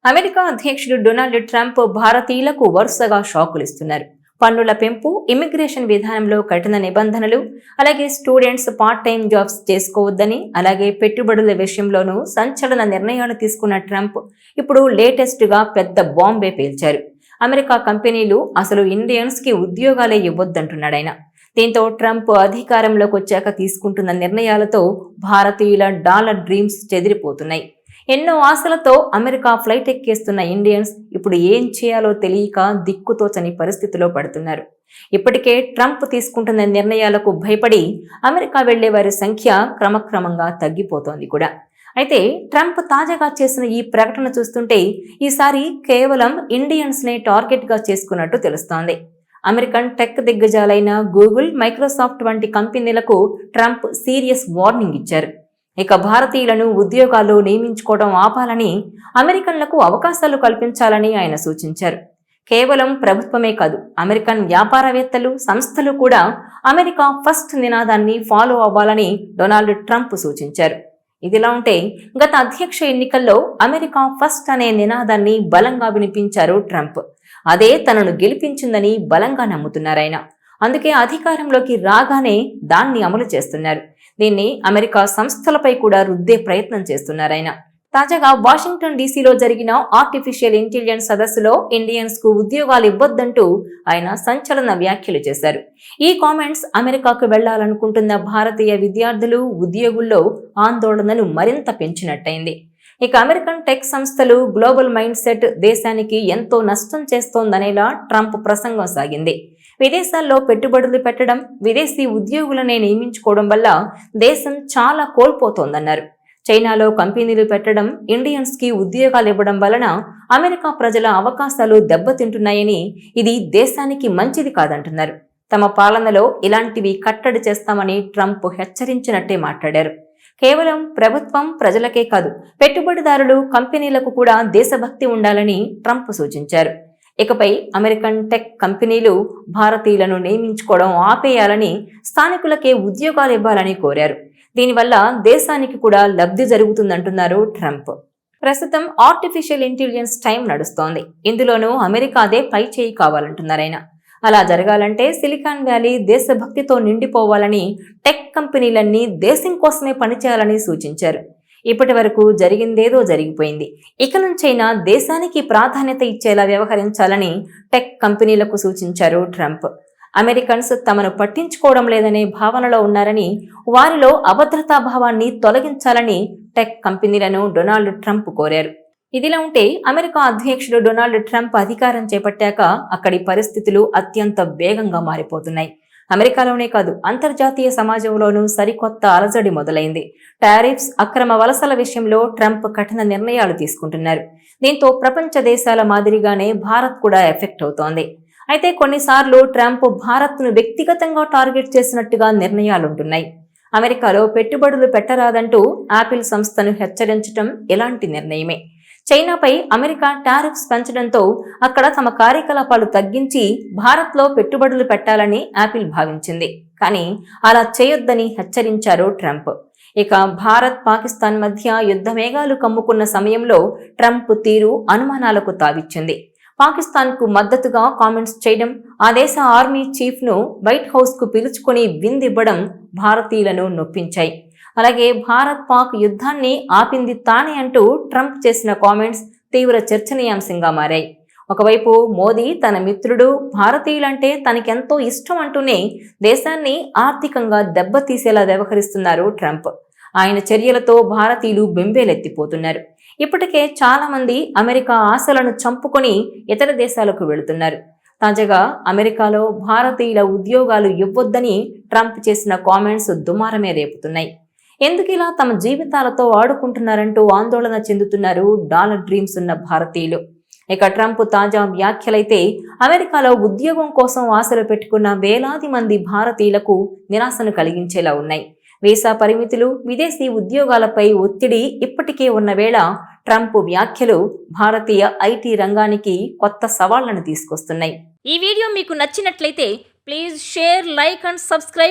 America అధ్యక్షుడు Donald Trump భారతీయులకు వరుసగా షాకులు ఇస్తున్నారు. పన్నుల పెంపు, ఇమిగ్రేషన్ విధానంలో కఠిన నిబంధనలు, అలాగే స్టూడెంట్స్ పార్ట్ టైం జాబ్స్ చేసుకోవద్దని, అలాగే పెట్టుబడుల విషయంలోనూ సంచలన నిర్ణయాలు తీసుకున్న ట్రంప్ ఇప్పుడు లేటెస్ట్ గా పెద్ద బాంబే పేల్చారు. అమెరికా కంపెనీలు అసలు ఇండియన్స్ కి ఉద్యోగాలే ఇవ్వొద్దంటున్నాడాయన. దీంతో ట్రంప్ అధికారంలోకి వచ్చాక తీసుకుంటున్న నిర్ణయాలతో భారతీయుల డాలర్ డ్రీమ్స్ చెదిరిపోతున్నాయి. ఎన్నో ఆశలతో అమెరికా ఫ్లైట్ ఎక్కేస్తున్న ఇండియన్స్ ఇప్పుడు ఏం చేయాలో తెలియక దిక్కుతోచని పరిస్థితిలో పడుతున్నారు. ఇప్పటికే ట్రంప్ తీసుకుంటున్న నిర్ణయాలకు భయపడి అమెరికా వెళ్లే వారి సంఖ్య క్రమక్రమంగా తగ్గిపోతోంది కూడా. అయితే ట్రంప్ తాజాగా చేసిన ఈ ప్రకటన చూస్తుంటే ఈసారి కేవలం ఇండియన్స్ నే టార్గెట్ గా చేసుకున్నట్టు తెలుస్తోంది. అమెరికన్ టెక్ దిగ్గజాలైన గూగుల్, మైక్రోసాఫ్ట్ వంటి కంపెనీలకు ట్రంప్ సీరియస్ వార్నింగ్ ఇచ్చారు. ఇక భారతీయులను ఉద్యోగాల్లో నియమించుకోవడం ఆపాలని, అమెరికన్లకు అవకాశాలు కల్పించాలని ఆయన సూచించారు. కేవలం ప్రభుత్వమే కాదు, అమెరికన్ వ్యాపారవేత్తలు, సంస్థలు కూడా అమెరికా ఫస్ట్ నినాదాన్ని ఫాలో అవ్వాలని డొనాల్డ్ ట్రంప్ సూచించారు. ఇదిలా ఉంటే గత అధ్యక్ష ఎన్నికల్లో అమెరికా ఫస్ట్ అనే నినాదాన్ని బలంగా వినిపించారు ట్రంప్. అదే తనను గెలిపించిందని బలంగా నమ్ముతున్నారాయన. అందుకే అధికారంలోకి రాగానే దాన్ని అమలు చేస్తున్నారు. దీన్ని అమెరికా సంస్థలపై కూడా రుద్దే ప్రయత్నం చేస్తున్నారాయన. తాజాగా వాషింగ్టన్ డీసీలో జరిగిన ఆర్టిఫిషియల్ ఇంటెలిజెన్స్ సదస్సులో ఇండియన్స్ కు ఉద్యోగాలు ఇవ్వొద్దంటూ ఆయన సంచలన వ్యాఖ్యలు చేశారు. ఈ కామెంట్స్ అమెరికాకు వెళ్లాలనుకుంటున్న భారతీయ విద్యార్థులు, ఉద్యోగుల్లో ఆందోళనను మరింత పెంచినట్టయింది. ఇక అమెరికన్ టెక్ సంస్థలు గ్లోబల్ మైండ్ సెట్ దేశానికి ఎంతో నష్టం చేస్తోందనేలా ట్రంప్ ప్రసంగం సాగింది. విదేశాల్లో పెట్టుబడులు పెట్టడం, విదేశీ ఉద్యోగులనే నియమించుకోవడం వల్ల దేశం చాలా కోల్పోతోందన్నారు. చైనాలో కంపెనీలు పెట్టడం, ఇండియన్స్ కి ఉద్యోగాలు ఇవ్వడం వలన అమెరికా ప్రజల అవకాశాలు దెబ్బతింటున్నాయని, ఇది దేశానికి మంచిది కాదంటున్నారు. తమ పాలనలో ఇలాంటివి కట్టడి చేస్తామని ట్రంప్ హెచ్చరించినట్టే మాట్లాడారు. కేవలం ప్రభుత్వం, ప్రజలకే కాదు, పెట్టుబడిదారులు, కంపెనీలకు కూడా దేశభక్తి ఉండాలని ట్రంప్ సూచించారు. ఇకపై అమెరికన్ టెక్ కంపెనీలు భారతీయులను నియమించుకోవడం ఆపేయాలని, స్థానికులకే ఉద్యోగాలు ఇవ్వాలని కోరారు. దీనివల్ల దేశానికి కూడా లబ్ధి జరుగుతుందంటున్నారు ట్రంప్. ప్రస్తుతం ఆర్టిఫిషియల్ ఇంటెలిజెన్స్ టైం నడుస్తోంది. ఇందులోనూ అమెరికాదే పై చేయి కావాలంటున్నారాయన. అలా జరగాలంటే సిలికాన్ వ్యాలీ దేశభక్తితో నిండిపోవాలని, టెక్ కంపెనీలన్నీ దేశం కోసమే పనిచేయాలని సూచించారు. ఇప్పటి వరకు జరిగిందేదో జరిగిపోయింది. ఇక నుంచైనా దేశానికి ప్రాధాన్యత ఇచ్చేలా వ్యవహరించాలని టెక్ కంపెనీలకు సూచించారు ట్రంప్. అమెరికన్స్ తమను పట్టించుకోవడం లేదనే భావనలో ఉన్నారని, వారిలో అభద్రతా భావాన్ని తొలగించాలని టెక్ కంపెనీలను డొనాల్డ్ ట్రంప్ కోరారు. ఇదిలా ఉంటే అమెరికా అధ్యక్షుడు డొనాల్డ్ ట్రంప్ అధికారం చేపట్టాక అక్కడి పరిస్థితులు అత్యంత వేగంగా మారిపోతున్నాయి. అమెరికాలోనే కాదు, అంతర్జాతీయ సమాజంలోనూ సరికొత్త అలజడి మొదలైంది. టారిఫ్స్, అక్రమ వలసల విషయంలో ట్రంప్ కఠిన నిర్ణయాలు తీసుకుంటున్నారు. దీంతో ప్రపంచ దేశాల మాదిరిగానే భారత్ కూడా ఎఫెక్ట్ అవుతోంది. అయితే కొన్నిసార్లు ట్రంప్ భారత్ను వ్యక్తిగతంగా టార్గెట్ చేసినట్టుగా నిర్ణయాలుంటున్నాయి. అమెరికాలో పెట్టుబడులు పెట్టరాదంటూ యాపిల్ సంస్థను హెచ్చరించడం ఇలాంటి నిర్ణయమే. చైనాపై అమెరికా టారిఫ్స్ పెంచడంతో అక్కడ తమ కార్యకలాపాలు తగ్గించి భారత్లో పెట్టుబడులు పెట్టాలని యాపిల్ భావించింది. కానీ అలా చేయొద్దని హెచ్చరించారు ట్రంప్. ఇక భారత్, పాకిస్తాన్ మధ్య యుద్ధ మేఘాలు కమ్ముకున్న సమయంలో ట్రంప్ తీరు అనుమానాలకు తావిచ్చింది. పాకిస్తాన్కు మద్దతుగా కామెంట్స్ చేయడం, ఆ దేశ ఆర్మీ చీఫ్ ను వైట్ హౌస్ కు పిలుచుకొని విందివ్వడం భారతీయులను నొప్పించాయి. అలాగే భారత్ పాక్ యుద్ధాన్ని ఆపింది తానే అంటూ ట్రంప్ చేసిన కామెంట్స్ తీవ్ర చర్చనీయాంశంగా మారాయి. ఒకవైపు మోదీ తన మిత్రుడు, భారతీయులంటే తనకెంతో ఇష్టం అంటూనే దేశాన్ని ఆర్థికంగా దెబ్బతీసేలా వ్యవహరిస్తున్నారు ట్రంప్. ఆయన చర్యలతో భారతీయులు బెంబేలెత్తిపోతున్నారు. ఇప్పటికే చాలా మంది అమెరికా ఆశలను చంపుకొని ఇతర దేశాలకు వెళుతున్నారు. తాజాగా అమెరికాలో భారతీయుల ఉద్యోగాలు ఇవ్వొద్దని ట్రంప్ చేసిన కామెంట్స్ దుమారమే రేపుతున్నాయి. ఎందుకిలా తమ జీవితాలతో ఆడుకుంటున్నారంటూ ఆందోళన చెందుతున్నారు డాలర్ డ్రీమ్స్ ఉన్న భారతీయులు. ఇక ట్రంప్ తాజా వ్యాఖ్యలైతే అమెరికాలో ఉద్యోగం కోసం ఆశలు పెట్టుకున్న వేలాది మంది భారతీయులకు నిరాశను కలిగించేలా ఉన్నాయి. వీసా పరిమితులు, విదేశీ ఉద్యోగాలపై ఒత్తిడి ఇప్పటికే ఉన్న వేళ ట్రంప్ వ్యాఖ్యలు భారతీయ ఐటీ రంగానికి కొత్త సవాళ్లను తీసుకొస్తున్నాయి. ఈ వీడియో మీకు నచ్చినట్లయితే please share, like and subscribe.